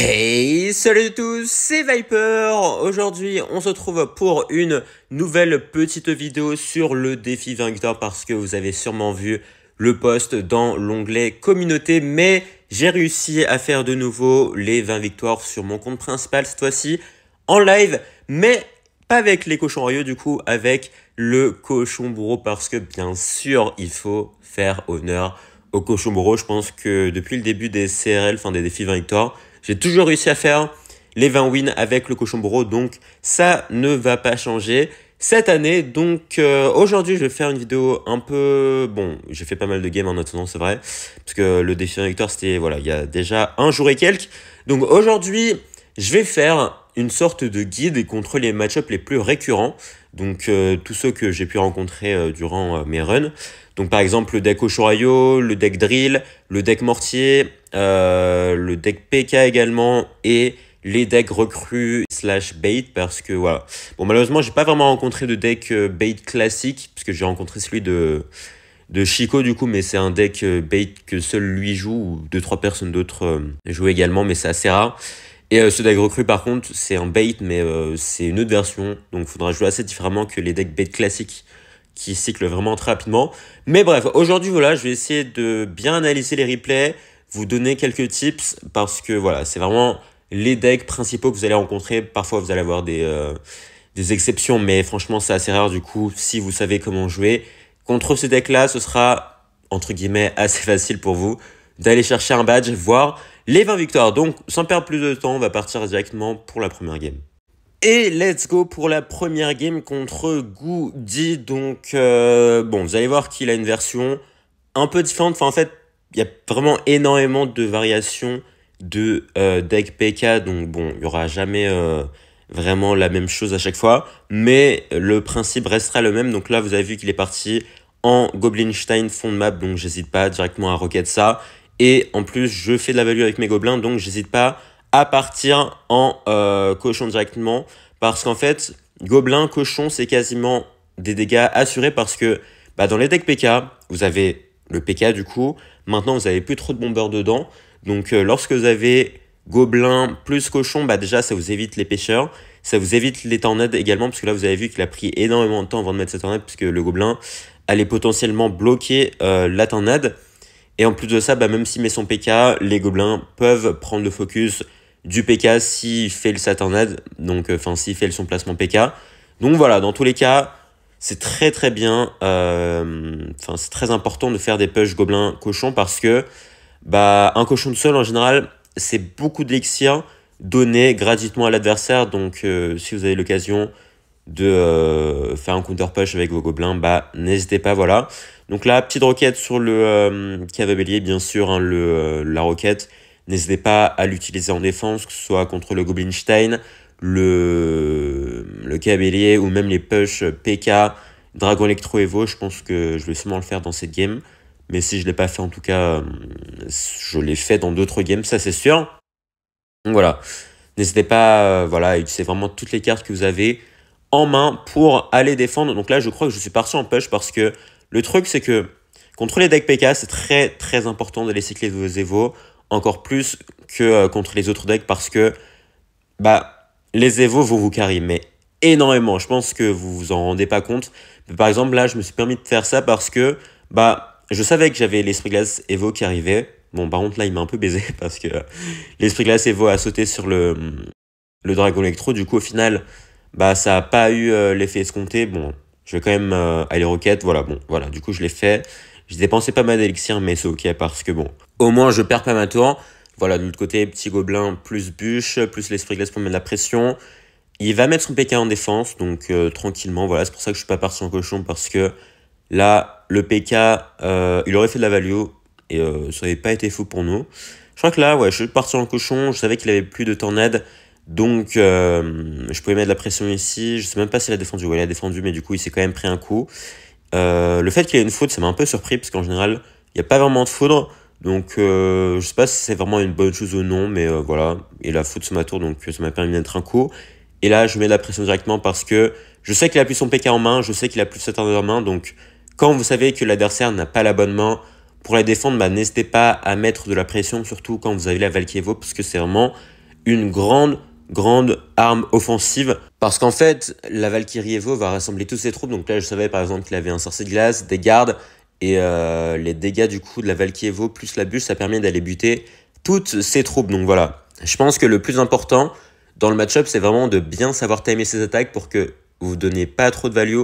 Hey, salut à tous, c'est Viper. Aujourd'hui, on se retrouve pour une nouvelle petite vidéo sur le défi 20 victoires parce que vous avez sûrement vu le post dans l'onglet communauté, mais j'ai réussi à faire de nouveau les 20 victoires sur mon compte principal cette fois-ci en live, mais pas avec les cochons royaux, du coup avec le cochon bourreau parce que bien sûr, il faut faire honneur au cochon bourreau. Je pense que depuis le début des CRL, enfin des défis 20 victoires, j'ai toujours réussi à faire les 20 wins avec le cochon bourreau, donc ça ne va pas changer cette année. Donc aujourd'hui, je vais faire une vidéo un peu... Bon, j'ai fait pas mal de games en attendant, c'est vrai, parce que le défi 20 victoires, c'était, voilà, il y a déjà un jour et quelques. Donc aujourd'hui, je vais faire une sorte de guide contre les match-ups les plus récurrents, donc tous ceux que j'ai pu rencontrer durant mes runs. Donc par exemple le deck cochon royaux, le deck drill, le deck mortier, le deck PK également et les decks recrues slash bait parce que voilà. Bon, malheureusement, j'ai pas vraiment rencontré de deck bait classique parce que j'ai rencontré celui de Chico du coup, mais c'est un deck bait que seul lui joue ou 2-3 personnes d'autres jouent également, mais c'est assez rare. Et ce deck recrue par contre, c'est un bait, mais c'est une autre version, donc il faudra jouer assez différemment que les decks bait classiques qui cyclent vraiment très rapidement. Mais bref, aujourd'hui, voilà, je vais essayer de bien analyser les replays, vous donner quelques tips, parce que voilà, c'est vraiment les decks principaux que vous allez rencontrer. Parfois, vous allez avoir des exceptions, mais franchement, c'est assez rare. Du coup, si vous savez comment jouer contre ce deck-là, ce sera, entre guillemets, assez facile pour vous d'aller chercher un badge, voire les 20 victoires. Donc, sans perdre plus de temps, on va partir directement pour la première game. Et let's go pour la première game contre Goody. Donc, bon, vous allez voir qu'il a une version un peu différente. Enfin, en fait, il y a vraiment énormément de variations de deck PK. Donc, bon, il n'y aura jamais vraiment la même chose à chaque fois. Mais le principe restera le même. Donc là, vous avez vu qu'il est parti en Goblinstein fond de map. Donc, j'hésite pas directement à rocket ça. Et en plus, je fais de la value avec mes gobelins. Donc, j'hésite pas à partir en cochon directement parce qu'en fait gobelin cochon c'est quasiment des dégâts assurés parce que dans les decks PK vous avez le PK du coup, maintenant vous avez plus trop de bombeurs dedans, donc lorsque vous avez gobelin plus cochon, déjà ça vous évite les pêcheurs, ça vous évite les tornades également parce que là vous avez vu qu'il a pris énormément de temps avant de mettre cette tornade puisque le gobelin allait potentiellement bloquer la tornade. Et en plus de ça, même s'il met son PK, les gobelins peuvent prendre le focus du PK s'il fait le Saturnade, donc s'il fait son placement PK. Donc voilà, dans tous les cas, c'est très très bien, c'est très important de faire des push gobelins cochons parce que un cochon de sol en général, c'est beaucoup d'élixir donné gratuitement à l'adversaire. Donc si vous avez l'occasion de faire un counter push avec vos gobelins, n'hésitez pas, voilà. Donc là, petite roquette sur le cavalier, bien sûr, hein, la roquette. N'hésitez pas à l'utiliser en défense, que ce soit contre le Goblinstein, le cavalier ou même les push PK, Dragon Electro Evo. Je pense que je vais sûrement le faire dans cette game. Mais si je ne l'ai pas fait, en tout cas, je l'ai fait dans d'autres games, ça c'est sûr. Donc voilà, n'hésitez pas à utiliser vraiment toutes les cartes que vous avez en main pour aller défendre. Donc là, je crois que je suis parti en push parce que le truc, c'est que contre les decks PK, c'est très très important d'aller cycler vos Evo, encore plus que contre les autres decks parce que les Evo vont vous carry, mais énormément. Je pense que vous vous en rendez pas compte. Mais par exemple, là, je me suis permis de faire ça parce que je savais que j'avais l'Esprit Glace Evo qui arrivait. Bon, par contre, là, il m'a un peu baisé parce que l'Esprit Glace Evo a sauté sur le Dragon Electro. Du coup, au final, ça n'a pas eu l'effet escompté. Bon, je vais quand même aller roquette. Voilà, du coup, je l'ai fait. J'ai dépensé pas mal d'élixir, mais c'est ok parce que au moins, je perds pas ma tour. Voilà, de l'autre côté, petit gobelin plus bûche, plus l'Esprit Glace pour mettre de la pression. Il va mettre son PK en défense, donc tranquillement. Voilà, c'est pour ça que je suis pas parti en cochon parce que là, le PK, il aurait fait de la value et ça n'aurait pas été fou pour nous. Je crois que là, je suis parti en cochon. Je savais qu'il avait plus de tornade. Donc, je pouvais mettre de la pression ici. Je sais même pas s'il a défendu. Ouais, il a défendu, mais du coup, il s'est quand même pris un coup. Le fait qu'il ait une foudre, ça m'a un peu surpris, parce qu'en général, il n'y a pas vraiment de foudre. Donc, je sais pas si c'est vraiment une bonne chose ou non, mais voilà. Il a foudre sur ma tour, donc ça m'a permis de mettre un coup. Et là, je mets de la pression directement parce que je sais qu'il a plus son PK en main, je sais qu'il a plus Saturn en main. Donc, quand vous savez que l'adversaire n'a pas la bonne main pour la défendre, n'hésitez pas à mettre de la pression, surtout quand vous avez la Valkyrie Evo, parce que c'est vraiment une grande arme offensive. Parce qu'en fait, la Valkyrie Evo va rassembler tous ses troupes. Donc là, je savais par exemple qu'il avait un sorcier de glace, des gardes. Et les dégâts du coup de la Valkyrie Evo plus la bûche, ça permet d'aller buter toutes ses troupes. Donc voilà, je pense que le plus important dans le match-up, c'est vraiment de bien savoir timer ses attaques pour que vous ne donniez pas trop de value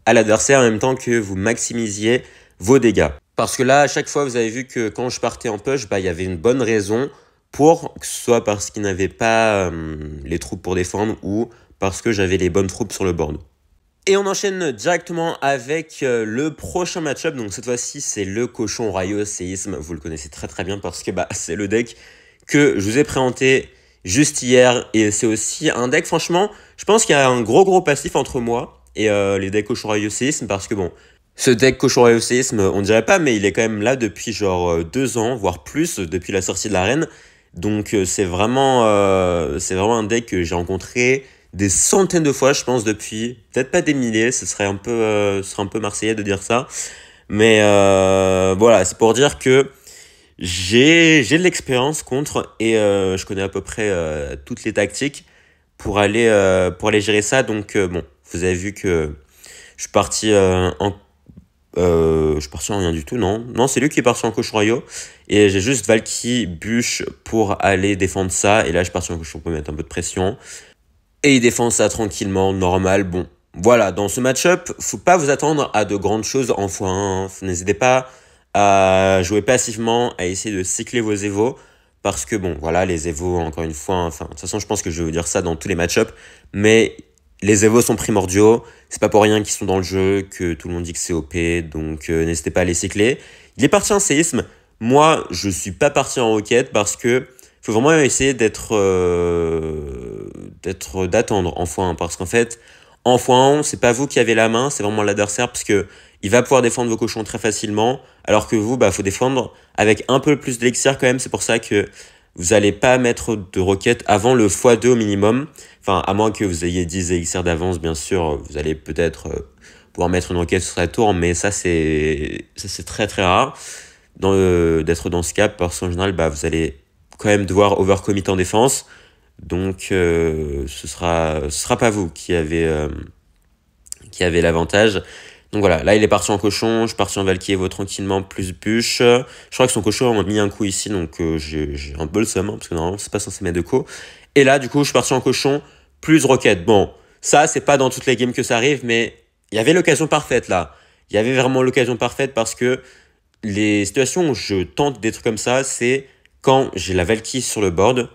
à l'adversaire en même temps que vous maximisiez vos dégâts. Parce que là, à chaque fois, vous avez vu que quand je partais en push, il y avait une bonne raison pour que ce soit parce qu'il n'avait pas les troupes pour défendre ou parce que j'avais les bonnes troupes sur le board. Et on enchaîne directement avec le prochain match-up. Donc cette fois-ci, c'est le cochon Rayo Séisme. Vous le connaissez très bien parce que c'est le deck que je vous ai présenté juste hier. Et c'est aussi un deck, franchement, je pense qu'il y a un gros passif entre moi et les decks cochon Rayo Séisme. Parce que bon, ce deck cochon Rayo Séisme, on dirait pas, mais il est quand même là depuis genre 2 ans, voire plus, depuis la sortie de l'arène. Donc c'est vraiment un deck que j'ai rencontré des centaines de fois, je pense, depuis. Peut-être pas des milliers, ce serait un peu marseillais de dire ça. Mais voilà, c'est pour dire que j'ai de l'expérience contre et je connais à peu près toutes les tactiques pour aller gérer ça. Donc bon, vous avez vu que je suis parti je suis parti en rien du tout, non. Non, c'est lui qui est parti en cochon Rayo. Et j'ai juste Valky, bûche pour aller défendre ça. Et là, je suis parti en cochon pour mettre un peu de pression. Et il défend ça tranquillement, normal. Bon, voilà, dans ce match-up, faut pas vous attendre à de grandes choses en x1. N'hésitez pas à jouer passivement, à essayer de cycler vos évos. Parce que bon, voilà, les évos, encore une fois, enfin, de toute façon, je pense que je vais vous dire ça dans tous les match-up. Mais les évos sont primordiaux. C'est pas pour rien qu'ils sont dans le jeu, que tout le monde dit que c'est OP. Donc, n'hésitez pas à les cycler. Il est parti en séisme. Moi, je suis pas parti en roquette parce que faut vraiment essayer d'attendre en x1 parce qu'en fait en x1 c'est pas vous qui avez la main, c'est vraiment l'adversaire parce que il va pouvoir défendre vos cochons très facilement alors que vous faut défendre avec un peu plus d'élixir quand même. C'est pour ça que vous allez pas mettre de roquettes avant le x2 au minimum, enfin à moins que vous ayez 10 élixirs d'avance. Bien sûr vous allez peut-être pouvoir mettre une roquette sur la tour, mais ça c'est très rare d'être dans ce cas parce qu'en général vous allez quand même devoir overcommit en défense. Donc ce sera pas vous qui avez l'avantage. Donc voilà, là il est parti en cochon, je suis parti en Valky Evo tranquillement, plus bûche. Je crois que son cochon m'a mis un coup ici, donc j'ai un peu le seum, parce que normalement c'est pas censé mettre de coup. Et là du coup je suis parti en cochon, plus roquette. Bon, ça c'est pas dans toutes les games que ça arrive, mais il y avait l'occasion parfaite là. Il y avait vraiment l'occasion parfaite parce que les situations où je tente des trucs comme ça, c'est quand j'ai la Valky sur le board,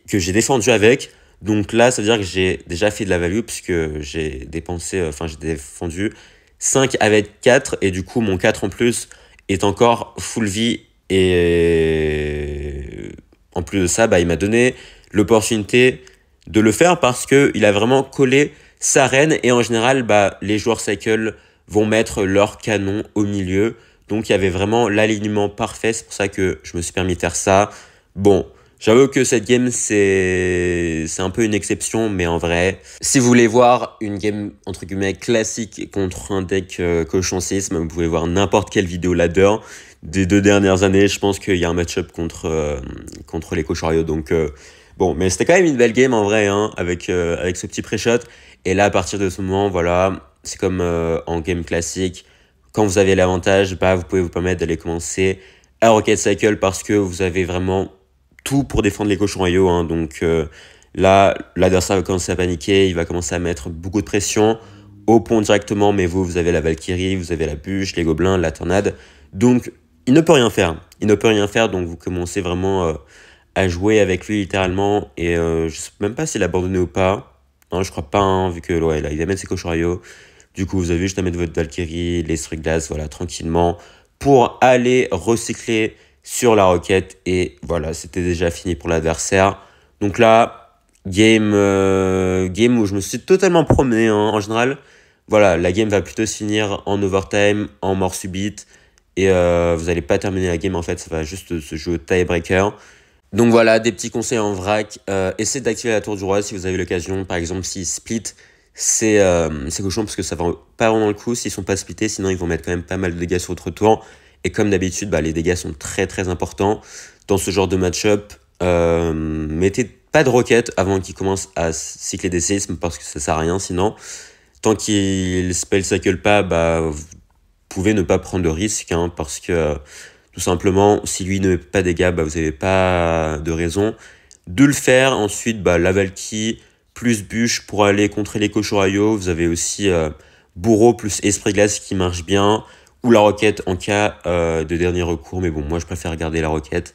que j'ai défendu avec. Donc là, ça veut dire que j'ai déjà fait de la value puisque j'ai défendu 5 avec 4 et du coup, mon 4 en plus est encore full vie. Et en plus de ça, il m'a donné l'opportunité de le faire parce qu'il a vraiment collé sa reine. Et en général, les joueurs cycle vont mettre leur canon au milieu. Donc il y avait vraiment l'alignement parfait, c'est pour ça que je me suis permis de faire ça. Bon, j'avoue que cette game c'est un peu une exception, mais en vrai, si vous voulez voir une game entre guillemets classique contre un deck cochon séisme, vous pouvez voir n'importe quelle vidéo ladder des 2 dernières années. Je pense qu'il y a un match-up contre les cochons Rayo. Donc bon, mais c'était quand même une belle game en vrai, hein, avec ce petit pré-shot. Et là, à partir de ce moment, voilà, c'est comme en game classique. Quand vous avez l'avantage, vous pouvez vous permettre d'aller commencer à Rocket Cycle parce que vous avez vraiment tout pour défendre les cochons Rayo. Hein. Donc là, l'adversaire va commencer à paniquer, il va commencer à mettre beaucoup de pression au pont directement, mais vous avez la Valkyrie, vous avez la bûche, les gobelins, la tornade. Donc il ne peut rien faire. Donc vous commencez vraiment à jouer avec lui littéralement. Et je sais même pas s'il a abandonné ou pas. Non, je crois pas, hein, vu que là, il va mettre ses cochons Rayo. Du coup, vous avez juste à mettre votre Valkyrie, les trucs glace, voilà, tranquillement, pour aller recycler sur la roquette. Et voilà, c'était déjà fini pour l'adversaire. Donc là, game où je me suis totalement promené, hein, en général. Voilà, la game va plutôt se finir en overtime, en mort subite. Et vous n'allez pas terminer la game, en fait, ça va juste se jouer au tiebreaker. Donc voilà, des petits conseils en vrac. Essayez d'activer la tour du roi si vous avez l'occasion. Par exemple, s'il split c'est cochon parce que ça va pas vraiment le coup s'ils sont pas splittés, sinon ils vont mettre quand même pas mal de dégâts sur votre tour. Et comme d'habitude, les dégâts sont très importants dans ce genre de match-up. Mettez pas de roquette avant qu'il commence à cycler des séismes parce que ça sert à rien sinon. Tant qu'il spell cycle pas, bah, vous pouvez ne pas prendre de risque hein, parce que tout simplement, si lui ne met pas de dégâts, bah, vous n'avez pas de raison de le faire. Ensuite, bah, la Valky plus bûche pour aller contrer les cochons royaux. Vous avez aussi bourreau plus esprit glace qui marche bien. Ou la roquette en cas de dernier recours. Mais bon, moi je préfère garder la roquette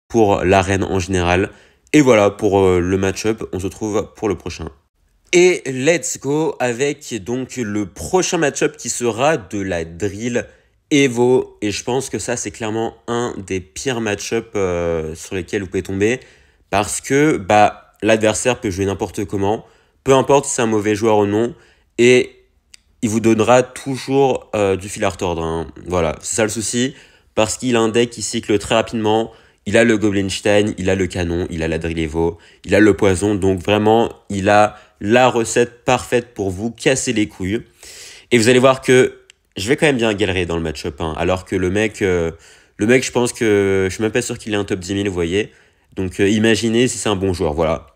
pour l'arène en général. Et voilà pour le match-up. On se retrouve pour le prochain. Et let's go avec donc le prochain match-up qui sera de la drill Evo. Et je pense que ça, c'est clairement un des pires match-up sur lesquels vous pouvez tomber. Parce que bah, l'adversaire peut jouer n'importe comment. Peu importe si c'est un mauvais joueur ou non. Et il vous donnera toujours du fil à retordre. Hein. Voilà, c'est ça le souci. Parce qu'il a un deck qui cycle très rapidement. Il a le Goblinstein, il a le canon, il a la drill Evo, il a le poison. Donc vraiment, il a la recette parfaite pour vous casser les couilles. Et vous allez voir que je vais quand même bien galérer dans le match-up. Hein, alors que le mec, je pense que je suis même pas sûr qu'il ait un top 10 000, vous voyez. Donc imaginez si c'est un bon joueur, voilà.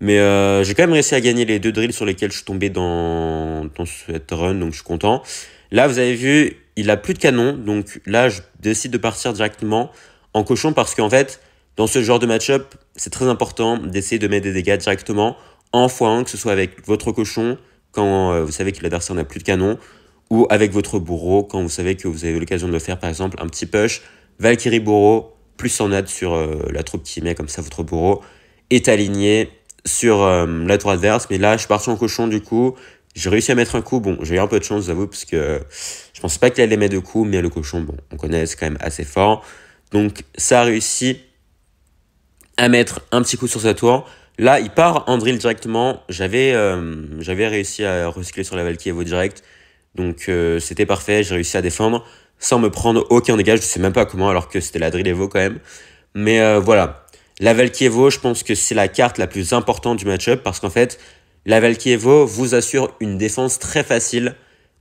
Mais j'ai quand même réussi à gagner les 2 drills sur lesquels je suis tombé dans cette run, donc je suis content. Là, vous avez vu, il a plus de canon, donc là, je décide de partir directement en cochon parce qu'en fait, dans ce genre de match-up, c'est très important d'essayer de mettre des dégâts directement en x1, que ce soit avec votre cochon, quand vous savez que l'adversaire n'a plus de canon, ou avec votre bourreau, quand vous savez que vous avez l'occasion de le faire, par exemple, un petit push, Valkyrie bourreau, plus en aide sur la troupe qui met, comme ça votre bourreau est aligné sur la tour adverse. Mais là, je suis parti en cochon, du coup, j'ai réussi à mettre un coup. Bon, j'ai eu un peu de chance, j'avoue, parce que je pensais pas qu'il allait mettre 2 coups, mais le cochon, bon, on connaît, c'est quand même assez fort. Donc, ça a réussi à mettre un petit coup sur sa tour. Là, il part en drill directement. J'avais réussi à recycler sur la Valkyrie Evo direct. Donc, c'était parfait. J'ai réussi à défendre sans me prendre aucun dégât. Je sais même pas comment, alors que c'était la drill Evo quand même. Mais voilà. La Valkyrie Evo, je pense que c'est la carte la plus importante du match-up parce qu'en fait, la Valkyrie Evo vous assure une défense très facile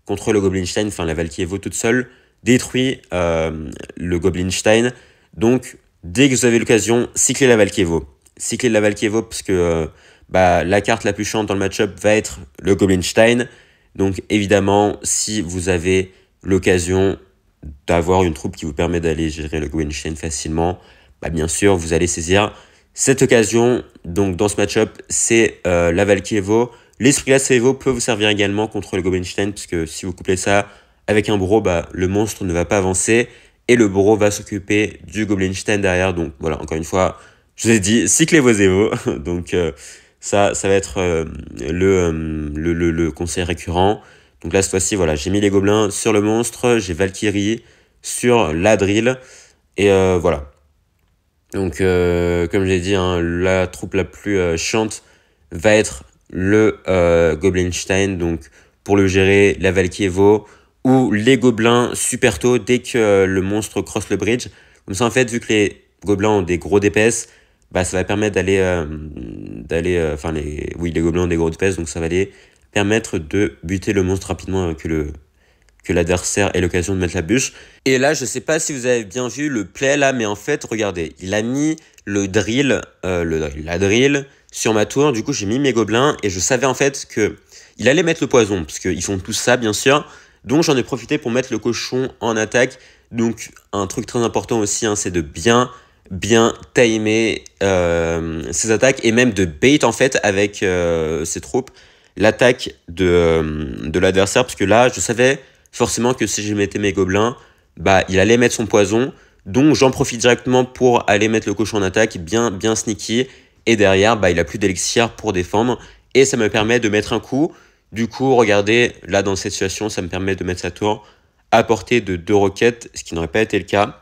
contre le Goblinstein. Enfin, la Valkyrie Evo toute seule détruit le Goblinstein. Donc, dès que vous avez l'occasion, cyclez la Valkyrie Evo. Cyclez la Valkyrie Evo parce que la carte la plus chiante dans le match-up va être le Goblinstein. Donc, évidemment, si vous avez l'occasion d'avoir une troupe qui vous permet d'aller gérer le Goblinstein facilement, bien sûr, vous allez saisir cette occasion. Donc, dans ce match-up, c'est la Valkyrie Evo. L'Esprit Glace Evo peut vous servir également contre le Goblinstein, puisque si vous couplez ça avec un bourreau, le monstre ne va pas avancer et le bourreau va s'occuper du Goblinstein derrière. Donc, voilà, encore une fois, je vous ai dit, cyclez vos Evo. Donc, ça va être le conseil récurrent. Donc là, cette fois-ci, voilà, j'ai mis les gobelins sur le monstre, j'ai Valkyrie sur la drill. Et voilà. Donc, comme j'ai dit, hein, la troupe la plus chiante va être le Goblinstein. Donc, pour le gérer, la Valkyrie Evo ou les gobelins super tôt dès que le monstre crosse le bridge. Comme ça, en fait, vu que les gobelins ont des gros DPS, ça va permettre d'aller... les gobelins ont des gros DPS, donc ça va les permettre de buter le monstre rapidement que l'adversaire ait l'occasion de mettre la bûche. Et là, je sais pas si vous avez bien vu le play là, mais en fait, regardez, il a mis la drill sur ma tour. Du coup, j'ai mis mes gobelins et je savais en fait que il allait mettre le poison, parce qu'ils font tout ça, bien sûr. Donc, j'en ai profité pour mettre le cochon en attaque. Donc, un truc très important aussi, hein, c'est de bien timer ses attaques et même de bait en fait avec ses troupes l'attaque de l'adversaire, parce que là, je savais forcément que si je mettais mes gobelins, il allait mettre son poison. Donc, j'en profite directement pour aller mettre le cochon en attaque, bien sneaky. Et derrière, il a plus d'élixir pour défendre. Et ça me permet de mettre un coup. Du coup, regardez, là, dans cette situation, ça me permet de mettre sa tour à portée de 2 roquettes, ce qui n'aurait pas été le cas.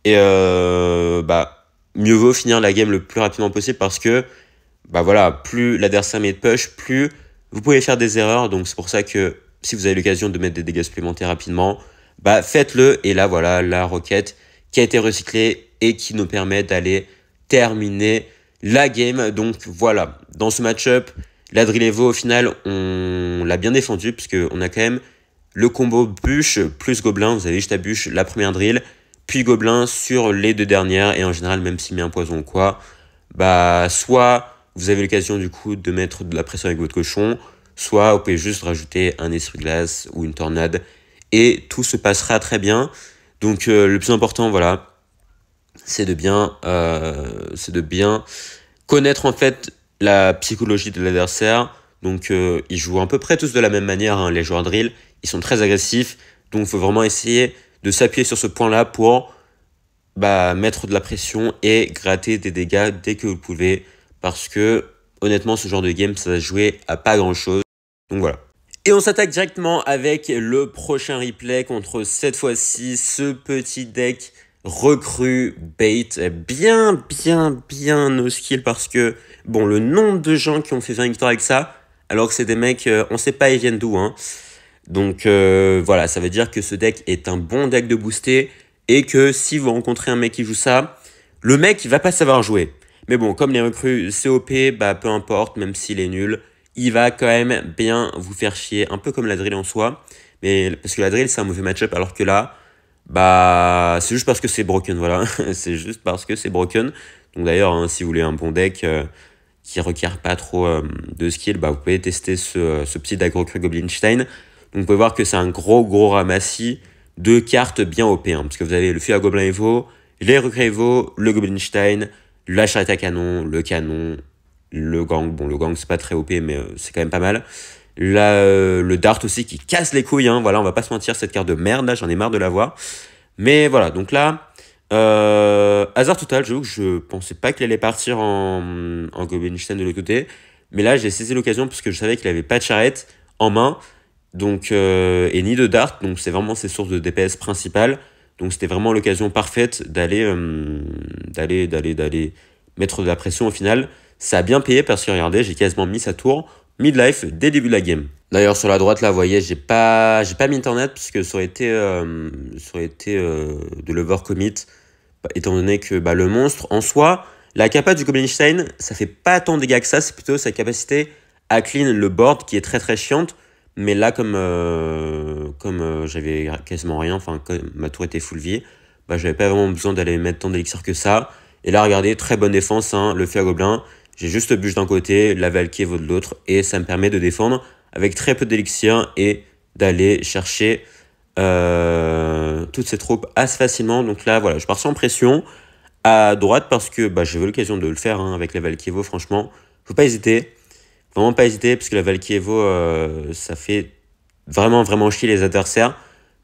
Et mieux vaut finir la game le plus rapidement possible parce que, plus l'adversaire met de push, plus vous pouvez faire des erreurs. Donc, c'est pour ça que si vous avez l'occasion de mettre des dégâts supplémentaires rapidement, faites-le. Et là, voilà, la roquette qui a été recyclée et qui nous permet d'aller terminer la game. Donc, voilà, dans ce match-up, la Drill Evo, au final, on l'a bien défendu puisqu'on a quand même le combo bûche plus gobelin. Vous avez juste à bûche la première drill, puis gobelin sur les 2 dernières. Et en général, même s'il met un poison ou quoi, soit vous avez l'occasion du coup de mettre de la pression avec votre cochon, soit vous pouvez juste rajouter un essuie-glace ou une tornade et tout se passera très bien. Donc le plus important, voilà, c'est de bien connaître en fait la psychologie de l'adversaire. Donc ils jouent à peu près tous de la même manière, hein, les joueurs drill, ils sont très agressifs, donc il faut vraiment essayer de s'appuyer sur ce point-là pour mettre de la pression et gratter des dégâts dès que vous pouvez, parce que honnêtement ce genre de game ça va se jouer à pas grand chose. Donc voilà. Et on s'attaque directement avec le prochain replay contre cette fois-ci ce petit deck recrue bait bien no skill, parce que bon, le nombre de gens qui ont fait 20 victoires avec ça, alors que c'est des mecs, on sait pas ils viennent d'où, hein. Donc voilà, ça veut dire que ce deck est un bon deck de booster et que si vous rencontrez un mec qui joue ça, le mec il va pas savoir jouer. Mais bon, comme les recrues COP, peu importe, même s'il est nul, il va quand même bien vous faire chier, un peu comme la drill en soi. Mais parce que la drill c'est un mauvais match-up, alors que là, c'est juste parce que c'est broken, voilà. C'est juste parce que c'est broken. Donc d'ailleurs, hein, si vous voulez un bon deck qui requiert pas trop de skill, vous pouvez tester ce petit deck recrue Goblinstein. Donc vous pouvez voir que c'est un gros ramassis de cartes bien OP, hein, parce que vous avez le feu à Gobelin Evo, les recrues Evo, le Goblinstein, la charrette à canon, le gang. Bon, le gang c'est pas très OP, mais c'est quand même pas mal. Le dart aussi qui casse les couilles, hein. Voilà, on va pas se mentir, cette carte de merde là, j'en ai marre de la voir. Mais voilà, donc là, hasard total, j'avoue que je pensais pas qu'il allait partir en Goblinstein de l'autre côté. Mais là, j'ai saisi l'occasion parce que je savais qu'il avait pas de charrette en main. Donc, et ni de dart, donc c'est vraiment ses sources de DPS principales. Donc c'était vraiment l'occasion parfaite d'aller mettre de la pression au final. Ça a bien payé parce que regardez, j'ai quasiment mis sa tour mid-life dès le début de la game. D'ailleurs sur la droite là, vous voyez, j'ai pas mis internet parce que ça aurait été de l'overcommit, étant donné que le monstre en soi, la capa du Goblinstein, ça fait pas tant de dégâts que ça, c'est plutôt sa capacité à clean le board qui est très chiante. Mais là, comme j'avais quasiment rien, enfin, ma tour était full vie, j'avais pas vraiment besoin d'aller mettre tant d'élixir que ça. Et là, regardez, très bonne défense, hein, le feu à gobelin. J'ai juste bûche d'un côté, la Valkyrie de l'autre, et ça me permet de défendre avec très peu d'élixir et d'aller chercher toutes ces troupes assez facilement. Donc là, voilà, je pars sans pression à droite parce que j'ai eu l'occasion de le faire, hein, avec la Valkyrie, franchement. Faut pas hésiter. Vraiment pas hésiter, parce que la Valkyrie Evo, ça fait vraiment chier les adversaires.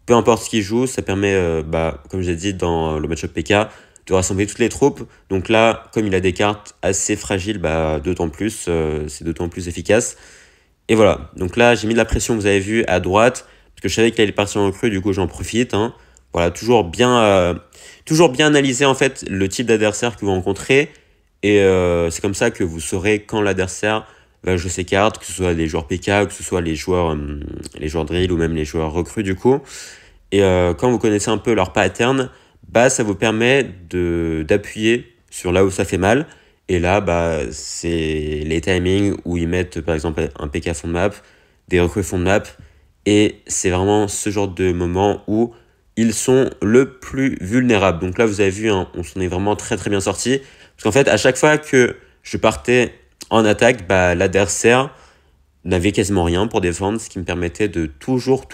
Peu importe ce qu'ils jouent, ça permet, comme j'ai dit dans le match-up PK, de rassembler toutes les troupes. Donc là, comme il a des cartes assez fragiles, d'autant plus, c'est d'autant plus efficace. Et voilà, donc là, j'ai mis de la pression, vous avez vu, à droite, parce que je savais qu'il allait partir en creux, du coup j'en profite, hein. Voilà, toujours bien analyser en fait le type d'adversaire que vous rencontrez. Et c'est comme ça que vous saurez quand l'adversaire va jouer ses cartes, que ce soit les joueurs PK, que ce soit les joueurs drill ou même les joueurs recrues du coup. Et quand vous connaissez un peu leur pattern, ça vous permet d'appuyer sur là où ça fait mal. Et là, c'est les timings où ils mettent par exemple un PK fond de map, des recrues fond de map. Et c'est vraiment ce genre de moment où ils sont le plus vulnérables. Donc là, vous avez vu, hein, on s'en est vraiment très bien sorti. Parce qu'en fait, à chaque fois que je partais en attaque, l'adversaire n'avait quasiment rien pour défendre, ce qui me permettait de toujours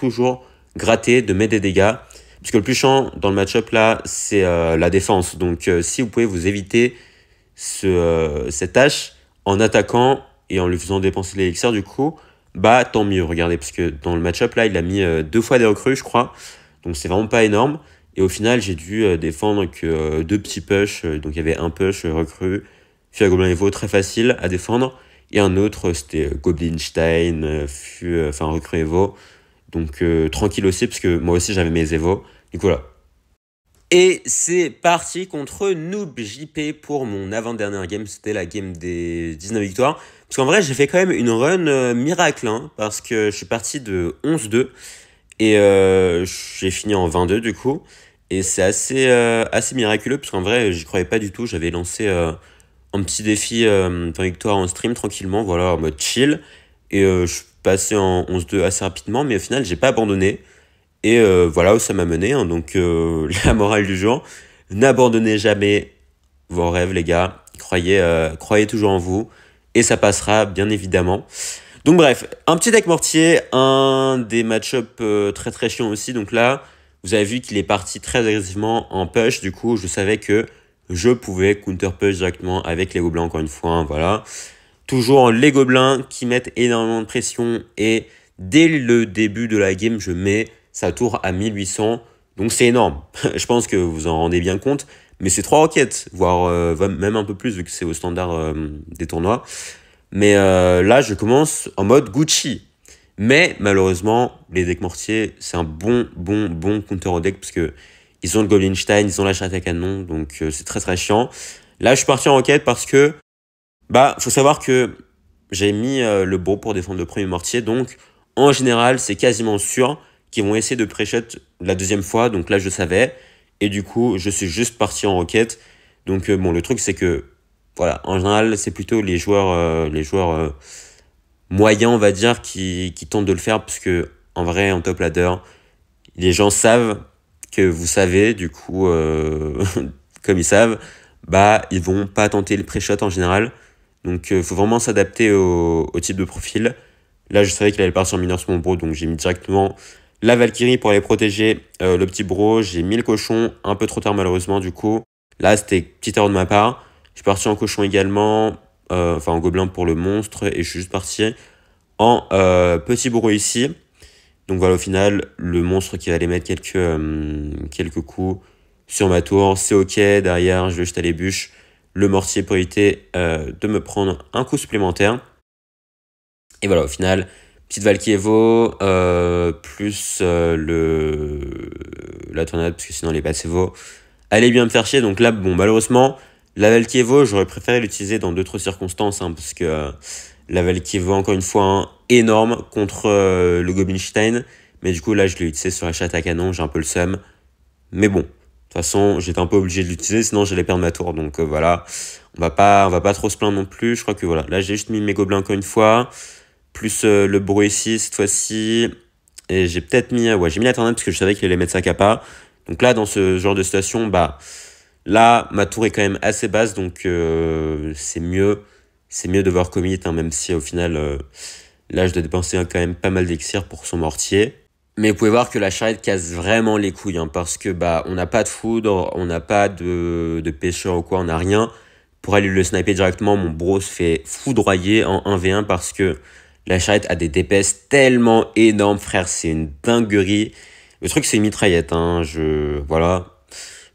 gratter, de mettre des dégâts. Parce que le plus chiant dans le match-up là, c'est la défense. Donc si vous pouvez vous éviter cette tâche en attaquant et en lui faisant dépenser l'élixir du coup, tant mieux. Regardez, parce que dans le match-up là, il a mis 2 fois des recrues, je crois. Donc c'est vraiment pas énorme. Et au final, j'ai dû défendre que 2 petits push. Donc il y avait un push recrue, feu à Gobelin Evo très facile à défendre. Et un autre, c'était Goblinstein, recrue Evo. Donc tranquille aussi, parce que moi aussi j'avais mes Evo. Du coup voilà. Et c'est parti contre Noob JP pour mon avant-dernière game. C'était la game des 19 victoires. Parce qu'en vrai, j'ai fait quand même une run miracle, hein, parce que je suis parti de 11-2. Et j'ai fini en 22 du coup. Et c'est assez miraculeux, parce qu'en vrai, j'y croyais pas du tout. J'avais lancé un petit défi 20 victoires en stream tranquillement, voilà, en mode chill. Et je suis passé en 11-2 assez rapidement, mais au final, j'ai pas abandonné. Et voilà où ça m'a mené, hein. Donc la morale du jour, n'abandonnez jamais vos rêves, les gars. Croyez toujours en vous. et ça passera bien évidemment. Donc bref, un petit deck mortier, un des match-up très très chiants aussi. Donc là, vous avez vu qu'il est parti très agressivement en push. Du coup, je savais que je pouvais counter push directement avec les gobelins encore une fois. Hein, voilà. Toujours les gobelins qui mettent énormément de pression et dès le début de la game, je mets sa tour à 1800. Donc c'est énorme. Je pense que vous en rendez bien compte. Mais c'est 3 roquettes, voire même un peu plus vu que c'est au standard des tournois. Mais là, je commence en mode Gucci. Mais malheureusement, les decks mortiers, c'est un bon counter au deck parce que ils ont le Goblinstein, ils ont la charrette à canon, donc c'est très très chiant. Là, je suis parti en roquette parce que, faut savoir que j'ai mis le bro pour défendre le premier mortier, donc en général, c'est quasiment sûr qu'ils vont essayer de pré-shot la deuxième fois, donc là, je savais. Et du coup, je suis juste parti en roquette. Donc bon, le truc, c'est que, voilà, en général, c'est plutôt les joueurs moyens, on va dire, qui tentent de le faire, parce que en vrai, en top ladder, les gens savent que vous savez, du coup, comme ils savent, ils vont pas tenter le pré-shot en général. Donc, faut vraiment s'adapter au type de profil. Là, je savais qu'il allait partir sur mineur sur mon bro, donc j'ai mis directement la Valkyrie pour aller protéger le petit bro. J'ai mis le cochon un peu trop tard, malheureusement, du coup. Là, c'était petite erreur de ma part. Je suis parti en cochon également, en gobelin pour le monstre, et je suis juste parti en petit bourreau ici. Donc voilà, au final, le monstre qui va aller mettre quelques coups sur ma tour, c'est ok. Derrière, je vais jeter les bûches. Le mortier pour éviter de me prendre un coup supplémentaire. Et voilà, au final, petite Valkievo, plus la tornade, parce que sinon elle est pas assez vaut. Allez bien me faire chier. Donc là, bon, malheureusement, la Valkievo, j'aurais préféré l'utiliser dans d'autres circonstances, hein, parce que la Valkievo, encore une fois, hein, énorme contre le Goblinstein. Mais du coup, là, je l'ai utilisé sur la chatte à canon, j'ai un peu le seum. Mais bon, de toute façon, j'étais un peu obligé de l'utiliser, sinon j'allais perdre ma tour. Donc voilà, on va pas trop se plaindre non plus. Je crois que voilà, là, j'ai juste mis mes gobelins encore une fois, plus le bruit ici, cette fois-ci. Et j'ai peut-être mis, j'ai mis la tornade parce que je savais qu'il allait mettre sa capa. Donc là, dans ce genre de situation, là, ma tour est quand même assez basse, donc c'est mieux de voir commit, hein, même si au final, là, je dois dépenser quand même pas mal d'élixir pour son mortier. Mais vous pouvez voir que la charrette casse vraiment les couilles, hein, parce que on n'a pas de foudre, on n'a pas de pêcheur ou quoi, on n'a rien. Pour aller le sniper directement, mon bro se fait foudroyer en 1v1 parce que la charrette a des DPS tellement énormes, frère, c'est une dinguerie. Le truc, c'est une mitraillette, hein, voilà.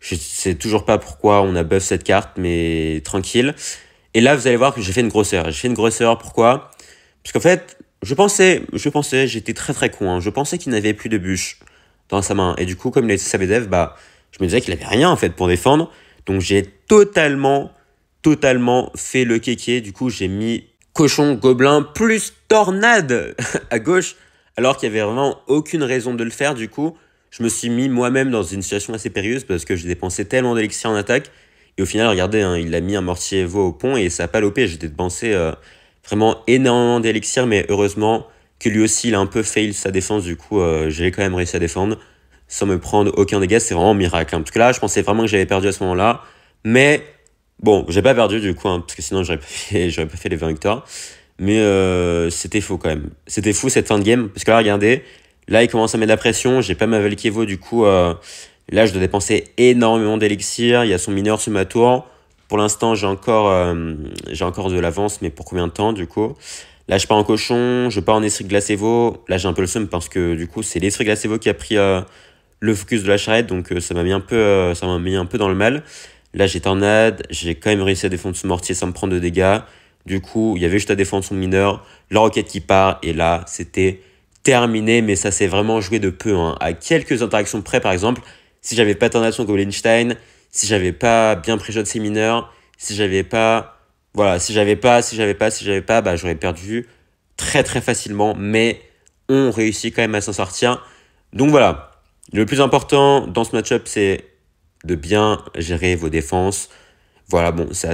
Je sais toujours pas pourquoi on a buff cette carte, mais tranquille. Et là, vous allez voir que j'ai fait une grosse erreur. J'ai fait une grosse erreur, pourquoi? Parce qu'en fait, je pensais, j'étais très très con, hein. Je pensais qu'il n'avait plus de bûches dans sa main. Et du coup, comme il était sa BDF, je me disais qu'il avait rien en fait pour défendre. Donc j'ai totalement fait le kéké. Du coup, j'ai mis cochon, gobelin, plus tornade à gauche, alors qu'il n'y avait vraiment aucune raison de le faire. Du coup, je me suis mis moi-même dans une situation assez périlleuse parce que j'ai dépensé tellement d'élixir en attaque. Et au final, regardez, hein, il a mis un mortier Evo au pont et ça n'a pas lopé. J'ai dépensé vraiment énormément d'élixir, mais heureusement que lui aussi, il a un peu fail sa défense. Du coup, j'ai quand même réussi à défendre sans me prendre aucun dégât. C'est vraiment un miracle, hein. Parce que là, je pensais vraiment que j'avais perdu à ce moment-là. Mais bon, j'ai pas perdu du coup, hein, parce que sinon, j'aurais pas fait les 20 victoires. Mais c'était faux quand même. C'était fou cette fin de game. Parce que là, regardez, là, il commence à mettre la pression. J'ai pas ma Valkievo, du coup, là, je dois dépenser énormément d'élixir. Il y a son mineur sur ma tour. Pour l'instant, j'ai encore de l'avance, mais pour combien de temps, du coup? Là, je pars en cochon, je pars en Estrie Glacévo. Là, j'ai un peu le seum parce que, du coup, c'est l'Estrie Glacévo qui a pris le focus de la charrette. Donc, ça m'a mis un peu dans le mal. Là, j'ai tornade. J'ai quand même réussi à défendre ce mortier sans me prendre de dégâts. Du coup, il y avait juste à défendre son mineur. La roquette qui part. Et là, c'était terminé. Mais ça s'est vraiment joué de peu, hein. À quelques interactions près, par exemple, si j'avais pas tornade sur Goblinstein, si j'avais pas bien pré-shot ses mineurs, si j'avais pas, j'aurais perdu très très facilement, mais on réussit quand même à s'en sortir. Donc voilà, le plus important dans ce match-up, c'est de bien gérer vos défenses. Voilà, bon, c'est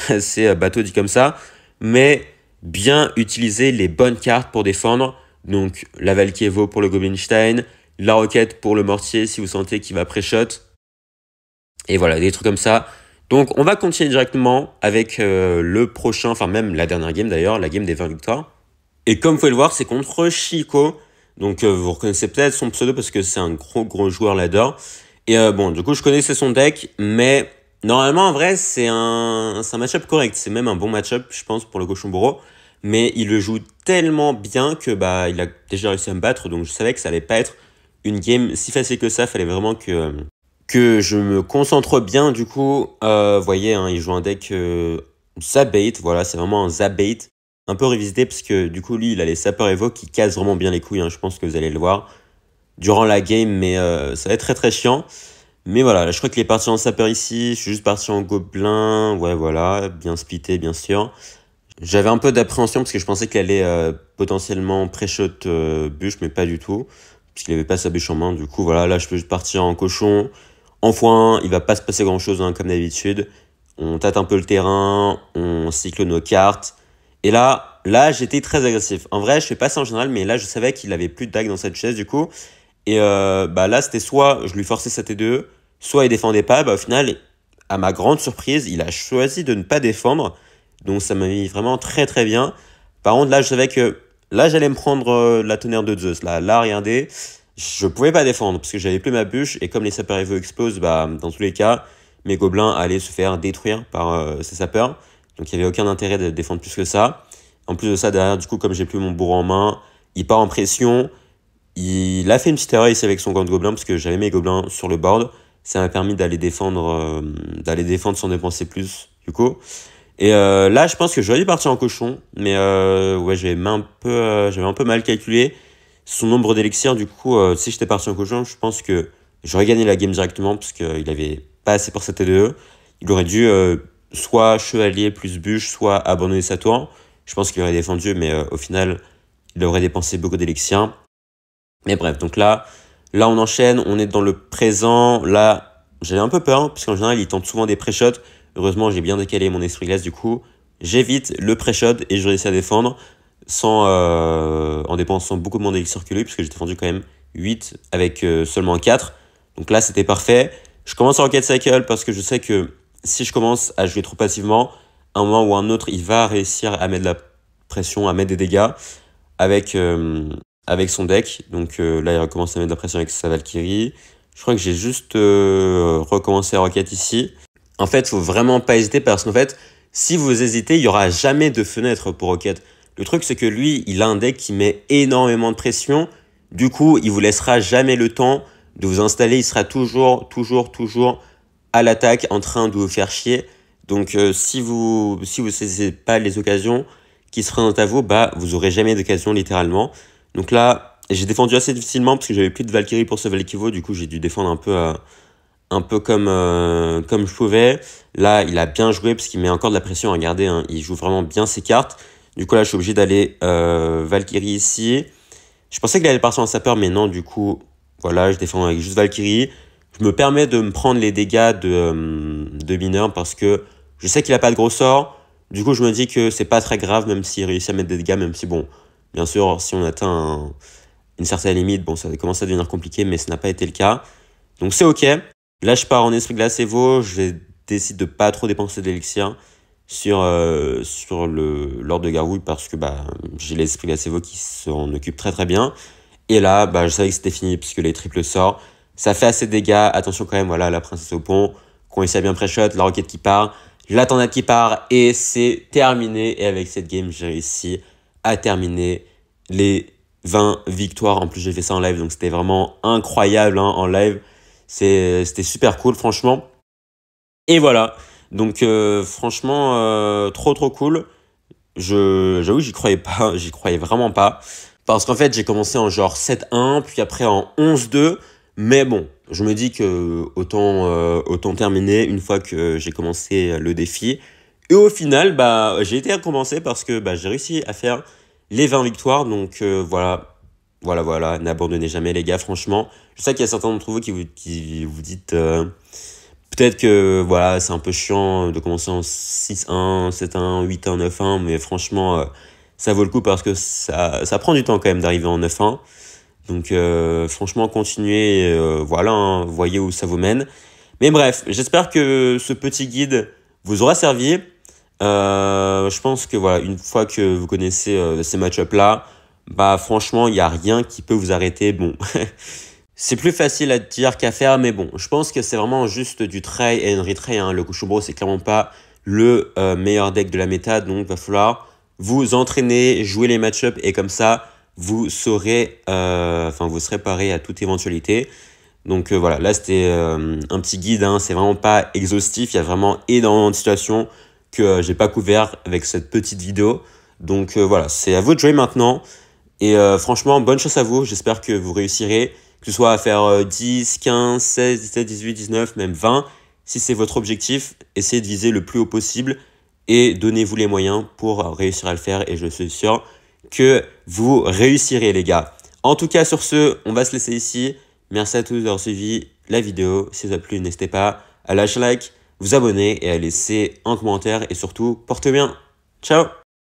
assez bateau dit comme ça, mais bien utiliser les bonnes cartes pour défendre. Donc la Valkievo pour le Goblinstein, la roquette pour le mortier si vous sentez qu'il va pré-shot. Et voilà, des trucs comme ça. Donc on va continuer directement avec le prochain, enfin même la dernière game d'ailleurs, la game des 20 victoires. Et comme vous pouvez le voir, c'est contre Chico. Donc vous reconnaissez peut-être son pseudo parce que c'est un gros joueur ladder. Et bon, du coup je connaissais son deck, mais normalement en vrai c'est un match-up correct. C'est même un bon match-up je pense pour le cochon bourreau. Mais il le joue tellement bien que bah il a déjà réussi à me battre. Donc je savais que ça allait pas être une game si facile que ça. Fallait vraiment que je me concentre bien. Du coup, vous voyez, hein, il joue un deck Zabait. Voilà, c'est vraiment un Zabait. Un peu revisité parce que du coup, lui, il a les sapeurs Evo qui cassent vraiment bien les couilles. Hein, je pense que vous allez le voir durant la game. Mais ça va être très chiant. Mais voilà, là, je crois qu'il est parti en sapeur ici. Je suis juste parti en gobelin. Ouais, voilà, bien splitté, bien sûr. J'avais un peu d'appréhension parce que je pensais qu'il allait potentiellement pré-shot bûche, mais pas du tout. Parce qu'il avait pas sa bûche en main. Du coup, voilà, là, je peux juste partir en cochon. En x1, il va pas se passer grand-chose, hein, comme d'habitude. On tâte un peu le terrain, on cycle nos cartes. Et là, j'étais très agressif. En vrai, je fais pas ça en général, mais là, je savais qu'il avait plus de dague dans cette chaise, du coup. Et bah là, c'était soit je lui forçais sa T2, soit il défendait pas. Bah, au final, à ma grande surprise, il a choisi de ne pas défendre. Donc ça m'a mis vraiment très bien. Par contre, là, je savais que là, j'allais me prendre la tonnerre de Zeus. Là, regardez, je pouvais pas défendre parce que j'avais plus ma bûche. Et comme les sapeurs Evo explosent, bah, dans tous les cas, mes gobelins allaient se faire détruire par ces sapeurs. Donc il n'y avait aucun intérêt de défendre plus que ça. En plus de ça, derrière, du coup, comme j'ai plus mon bourreau en main, il part en pression. Il a fait une petite erreur ici avec son gant de gobelin parce que j'avais mes gobelins sur le board. Ça m'a permis d'aller défendre sans dépenser plus, du coup. Et là, je pense que j'aurais dû partir en cochon, mais ouais, j'avais un peu mal calculé son nombre d'élixirs. Du coup, si j'étais parti en cochon, je pense que j'aurais gagné la game directement parce qu'il avait pas assez pour sa T2. Il aurait dû soit chevalier plus bûche, soit abandonner sa tour. Je pense qu'il aurait défendu, mais au final, il aurait dépensé beaucoup d'élixirs. Mais bref, donc là, on enchaîne, on est dans le présent. Là, j'avais un peu peur, parce qu'en général, il tente souvent des pré-shots. Heureusement, j'ai bien décalé mon esprit glace, du coup. J'évite le pré-shot et je réussis à défendre en dépensant beaucoup moins d'élixir que lui, puisque j'ai défendu quand même 8 avec seulement 4. Donc là, c'était parfait. Je commence en Rocket Cycle parce que je sais que si je commence à jouer trop passivement, à un moment ou à un autre, il va réussir à mettre de la pression, à mettre des dégâts avec son deck. Donc là, il recommence à mettre de la pression avec sa Valkyrie. Je crois que j'ai juste recommencé à Rocket ici. En fait, faut vraiment pas hésiter parce qu'en fait, si vous hésitez, il y aura jamais de fenêtre pour Rocket. Le truc, c'est que lui, il a un deck qui met énormément de pression. Du coup, il vous laissera jamais le temps de vous installer. Il sera toujours à l'attaque en train de vous faire chier. Donc, si vous saisissez pas les occasions qui se présentent à vous, bah, vous aurez jamais d'occasion littéralement. Donc là, j'ai défendu assez difficilement parce que j'avais plus de Valkyrie pour sauver l'équivo. Du coup, j'ai dû défendre un peu comme je pouvais. Là, il a bien joué parce qu'il met encore de la pression. Regardez, hein, il joue vraiment bien ses cartes. Du coup, là, je suis obligé d'aller Valkyrie ici. Je pensais qu'il allait partir en sapeur, mais non, du coup, voilà, je défends avec juste Valkyrie. Je me permets de me prendre les dégâts de mineur parce que je sais qu'il a pas de gros sort. Du coup, je me dis que c'est pas très grave, même s'il réussit à mettre des dégâts, même si, bon, bien sûr, si on atteint une certaine limite, bon, ça commence à devenir compliqué, mais ce n'a pas été le cas. Donc, c'est OK. Là, je pars en esprit glace Evo. Je décide de pas trop dépenser d'élixir sur l'ordre de gargouille parce que bah, j'ai l'esprit glace Evo qui s'en occupe très bien. Et là, bah, je savais que c'était fini puisque les triples sorts. Ça fait assez de dégâts. Attention quand même, voilà, la princesse au pont. Qu'on essaie bien pré-shot, la roquette qui part, la tornade qui part. Et c'est terminé. Et avec cette game, j'ai réussi à terminer les 20 victoires. En plus, j'ai fait ça en live. Donc, c'était vraiment incroyable hein, en live. C'était super cool, franchement. Et voilà. Donc, franchement, trop cool. J'avoue, j'y croyais pas. J'y croyais vraiment pas. Parce qu'en fait, j'ai commencé en genre 7-1, puis après en 11-2. Mais bon, je me dis que autant terminer une fois que j'ai commencé le défi. Et au final, bah, j'ai été récompensé parce que bah, j'ai réussi à faire les 20 victoires. Donc voilà, n'abandonnez jamais les gars, franchement. Je sais qu'il y a certains d'entre vous qui vous dites peut-être que voilà, c'est un peu chiant de commencer en 6-1, 7-1, 8-1, 9-1, mais franchement, ça vaut le coup parce que ça prend du temps quand même d'arriver en 9-1. Donc franchement, continuez, voilà, hein, voyez où ça vous mène. Mais bref, j'espère que ce petit guide vous aura servi. Je pense que voilà, une fois que vous connaissez ces match-up-là, bah franchement, il n'y a rien qui peut vous arrêter. Bon, c'est plus facile à dire qu'à faire, mais bon, je pense que c'est vraiment juste du try and retry. Hein. Le Kushubro, c'est clairement pas le meilleur deck de la méta, donc il va falloir vous entraîner, jouer les match-up, et comme ça, vous saurez, vous serez paré à toute éventualité. Donc voilà, là c'était un petit guide, hein, c'est vraiment pas exhaustif, il y a vraiment énormément de situations que j'ai pas couvert avec cette petite vidéo. Donc voilà, c'est à vous de jouer maintenant. Et franchement, bonne chance à vous, j'espère que vous réussirez, que ce soit à faire 10, 15, 16, 17, 18, 19, même 20. Si c'est votre objectif, essayez de viser le plus haut possible et donnez-vous les moyens pour réussir à le faire. Et je suis sûr que vous réussirez les gars. En tout cas, sur ce, on va se laisser ici. Merci à tous d'avoir suivi la vidéo. Si ça vous a plu, n'hésitez pas à lâcher un like, vous abonner et à laisser un commentaire. Et surtout, portez bien. Ciao!